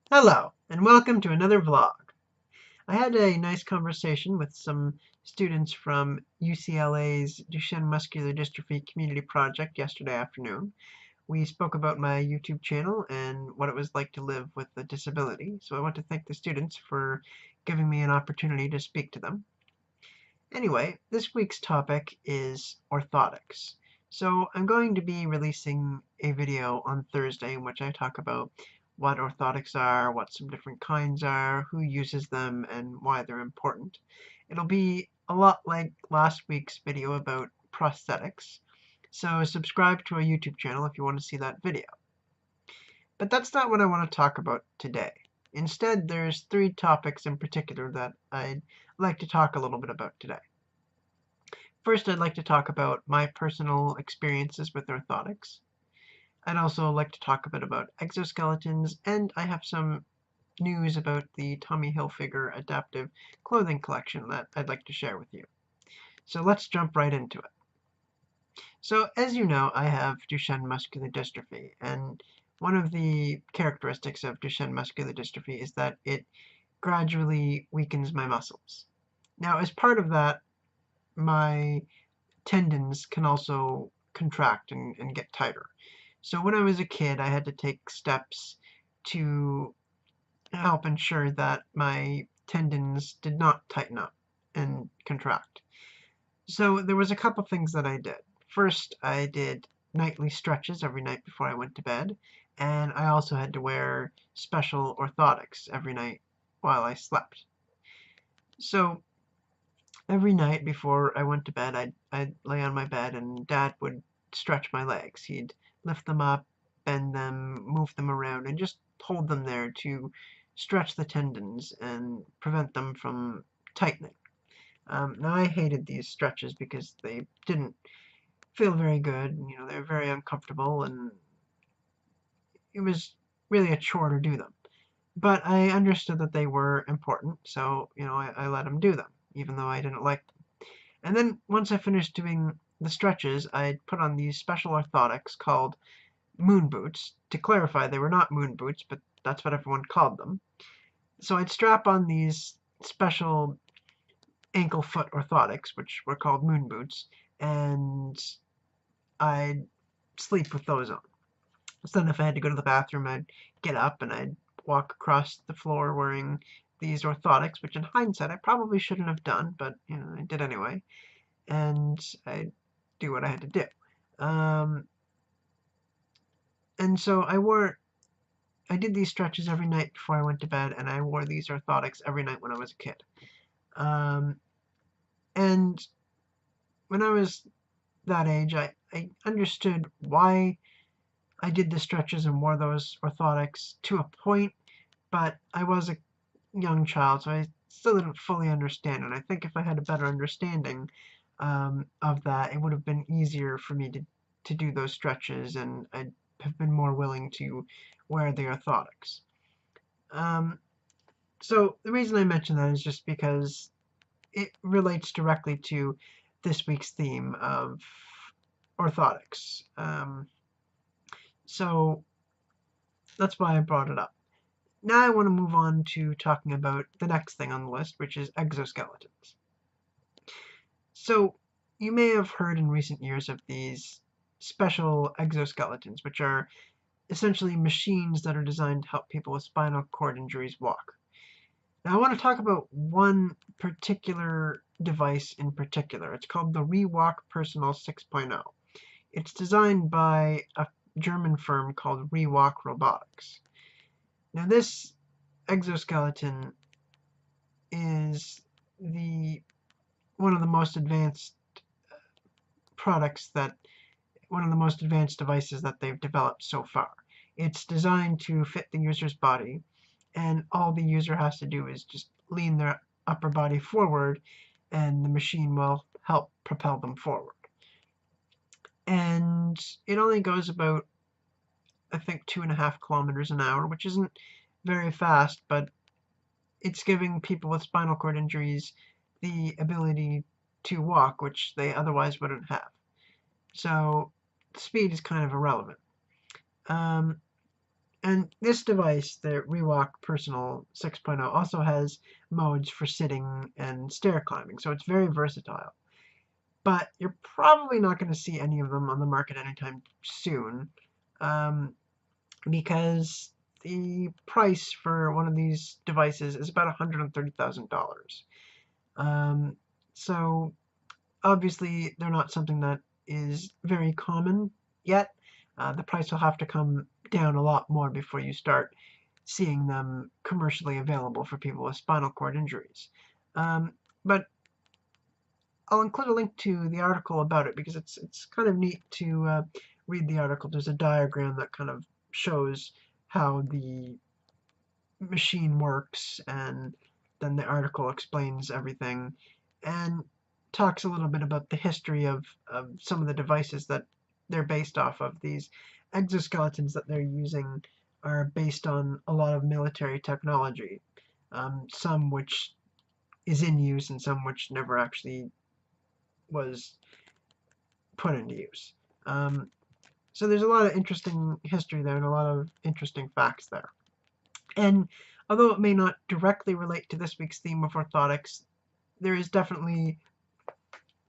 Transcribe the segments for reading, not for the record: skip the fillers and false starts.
Hello, and welcome to another vlog. I had a nice conversation with some students from UCLA's Duchenne Muscular Dystrophy Community Project yesterday afternoon. We spoke about my YouTube channel and what it was like to live with a disability, so I want to thank the students for giving me an opportunity to speak to them. Anyway, this week's topic is orthotics. So I'm going to be releasing a video on Thursday in which I talk about what orthotics are, what some different kinds are, who uses them, and why they're important. It'll be a lot like last week's video about prosthetics, so subscribe to our YouTube channel if you want to see that video. But that's not what I want to talk about today. Instead, there's three topics in particular that I'd like to talk a little bit about today. First, I'd like to talk about my personal experiences with orthotics. I'd also like to talk a bit about exoskeletons, and I have some news about the Tommy Hilfiger adaptive clothing collection that I'd like to share with you. So let's jump right into it. So as you know, I have Duchenne muscular dystrophy, and one of the characteristics of Duchenne muscular dystrophy is that it gradually weakens my muscles. Now, as part of that, my tendons can also contract and get tighter. So when I was a kid, I had to take steps to help ensure that my tendons did not tighten up and contract. So there was a couple things that I did. First, I did nightly stretches every night before I went to bed, and I also had to wear special orthotics every night while I slept. So every night before I went to bed, I'd lay on my bed and Dad would stretch my legs. He'd lift them up, bend them, move them around, and just hold them there to stretch the tendons and prevent them from tightening. Now I hated these stretches because they didn't feel very good. They were very uncomfortable, and it was really a chore to do them. But I understood that they were important, so I let him do them, even though I didn't like them. And then once I finished doing the stretches, I'd put on these special orthotics called moon boots. To clarify, they were not moon boots, but that's what everyone called them. So I'd strap on these special ankle foot orthotics, which were called moon boots, and I'd sleep with those on. So then if I had to go to the bathroom, I'd get up and I'd walk across the floor wearing these orthotics, which in hindsight I probably shouldn't have done, but I did anyway. And I'd do what I had to do. Um, and so I did these stretches every night before I went to bed, and I wore these orthotics every night when I was a kid. Um, and when I was that age, I understood why I did the stretches and wore those orthotics to a point, but I was a young child, so I still didn't fully understand. And I think if I had a better understanding of that, it would have been easier for me to do those stretches, and I'd have been more willing to wear the orthotics. Um, so the reason I mention that is just because it relates directly to this week's theme of orthotics. So that's why I brought it up. Now I want to move on to talking about the next thing on the list, which is exoskeletons. So you may have heard in recent years of these special exoskeletons, which are essentially machines that are designed to help people with spinal cord injuries walk. Now I want to talk about one particular device in particular. It's called the ReWalk Personal 6.0. It's designed by a German firm called ReWalk Robotics. Now this exoskeleton is the one of the most advanced products that one of the most advanced devices that they've developed so far. It's designed to fit the user's body, and all the user has to do is just lean their upper body forward, and the machine will help propel them forward. And it only goes about, I think, 2.5 kilometers an hour, which isn't very fast, but it's giving people with spinal cord injuries the ability to walk, which they otherwise wouldn't have. So speed is kind of irrelevant. Um, And this device, the Rewalk Personal 6.0, also has modes for sitting and stair climbing, so it's very versatile. But you're probably not going to see any of them on the market anytime soon, um, because the price for one of these devices is about $130,000. Um, so obviously, they're not something that is very common yet. The price will have to come down a lot more before you start seeing them commercially available for people with spinal cord injuries. But I'll include a link to the article about it because it's kind of neat to read the article. There's a diagram that kind of shows how the machine works, and then the article explains everything and talks a little bit about the history of some of the devices that they're based off of. These exoskeletons that they're using are based on a lot of military technology, some which is in use and some which never actually was put into use. So there's a lot of interesting history there and a lot of interesting facts there. And although it may not directly relate to this week's theme of orthotics, there is definitely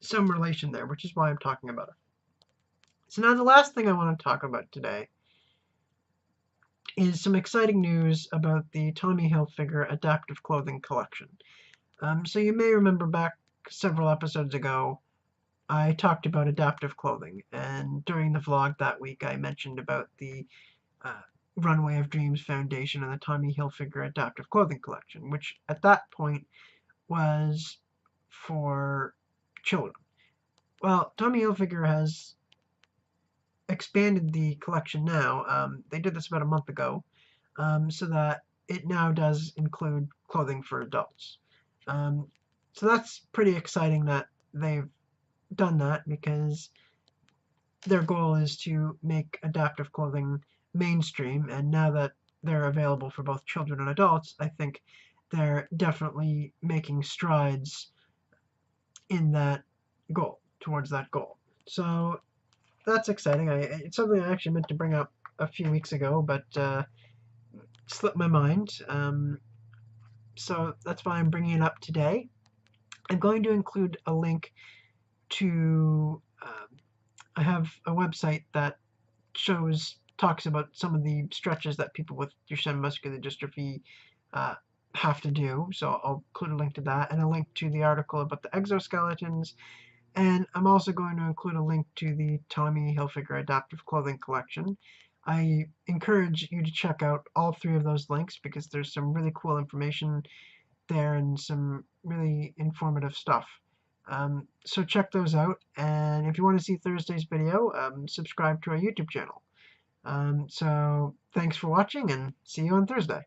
some relation there, which is why I'm talking about it. So now the last thing I want to talk about today is some exciting news about the Tommy Hilfiger Adaptive Clothing Collection. So you may remember back several episodes ago, I talked about adaptive clothing, and during the vlog that week I mentioned about the uh, Runway of Dreams Foundation and the Tommy Hilfiger Adaptive Clothing Collection, which at that point was for children. Well, Tommy Hilfiger has expanded the collection now. They did this about a month ago, so that it now does include clothing for adults. So that's pretty exciting that they've done that, because their goal is to make adaptive clothing mainstream, and now that they're available for both children and adults, I think they're definitely making strides in that goal, towards that goal. So that's exciting. It's something I actually meant to bring up a few weeks ago, but slipped my mind. So that's why I'm bringing it up today. I'm going to include a link to, I have a website that talks about some of the stretches that people with Duchenne muscular dystrophy have to do. So I'll include a link to that and a link to the article about the exoskeletons. And I'm also going to include a link to the Tommy Hilfiger Adaptive Clothing Collection. I encourage you to check out all three of those links because there's some really cool information there and some really informative stuff. So check those out, and if you want to see Thursday's video, subscribe to our YouTube channel. So thanks for watching, and see you on Thursday.